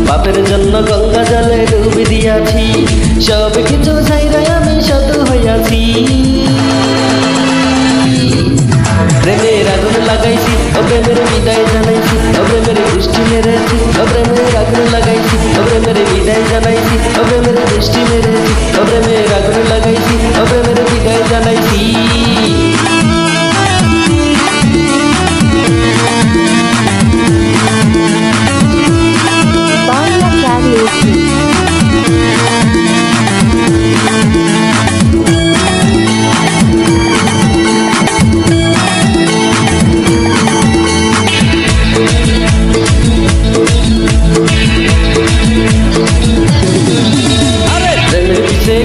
বাপের জন্য গঙ্গা জলে ডুবি দিয়াছি, সব কিছু ছাইরা আমি সাধু হইয়াছি। প্রেমের আগুন লাগাইছি, প্রেমের বিদায় জানাইছি, প্রেমের বৃষ্টি মেরেছি, প্রেমের আগুন লাগাইছি, প্রেমের বিদায় জানাইছি, প্রেমের বৃষ্টি মেরেছি, প্রেমের আগুন লাগাইছি, প্রেমের বিদায় জানাইছি।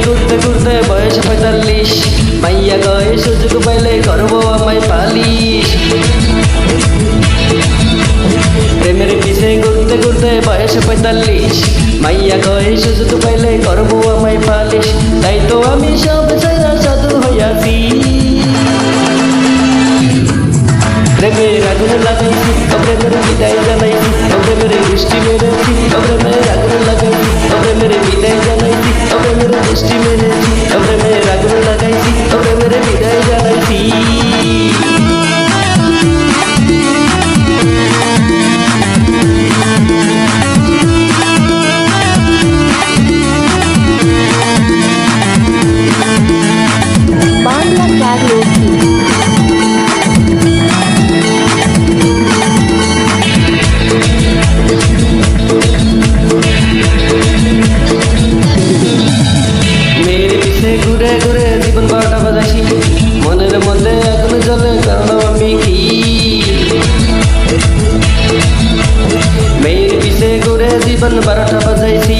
ঘুরতে ঘুরতে বয়স 45, মাইয়া গয়ে সুযোগ পাইলে করব আমায় পালিশ। প্রেমের পিছে ঘুরতে ঘুরতে বয়স 45, মাইয়া গয়ে সুযোগ পাইলে করব আমায় পালিশ। তাই তো আমি সব ছাইরা সাধু হইয়াছি। প্রেমের আগুন লাগাইছি, প্রেমের বিদায় জানাইছি, প্রেমের বৃষ্টি মেরেছি, প্রেমের আগুন লাগাইছি, প্রেমের বিদায় জানাইছি, প্রেমের বৃষ্টি মেরেছি, প্রেমের আগুন লাগাইছি, প্রেমের বিদায় জানাইছি। ঘুরে ঘুরে জীবন 12টা বাজাইছি, মনের মধ্যে আগুন জ্বলে কারণ আমি কি। মেয়ের পিছে ঘুরে জীবন 12টা বাজাইছি,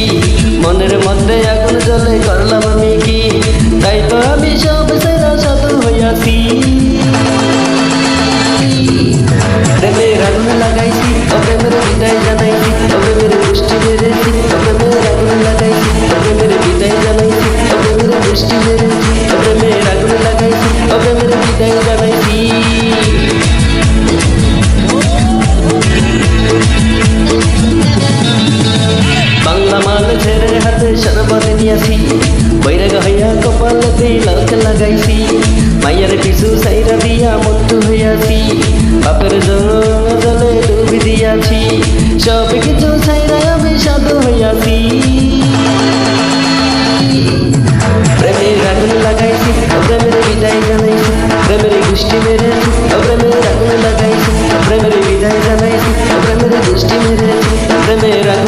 মনের মধ্যে আগুন জ্বলে করলাম আমি কি। তাই তো আমি সব সেরা সাধু হইয়াছি। প্রেমের আগুন লাগাইছি, প্রেমের বিদায় জানাইছি, প্রেমের বৃষ্টি মেরেছি, প্রেমের আগুন লাগাইছি, প্রেমের বিদায় জানাইছি, প্রেমের বৃষ্টি মেরেছি, প্রেমের আগুন লাগাইছি, প্রেমের বিদায় জানাইছি। বাংলা মাল ছেড়ে হাতে শরবত নিয়েছি, বৈরাগ হইয়া কপালতে লাখ লাগাইছি, মাইয়ার পিছু সাইরা দিয়া মন্টু হইয়াছি, বাপের জলে ডুবি দিয়াছি, সব কিছু ছাইরা আমি সাধু হইয়াছি।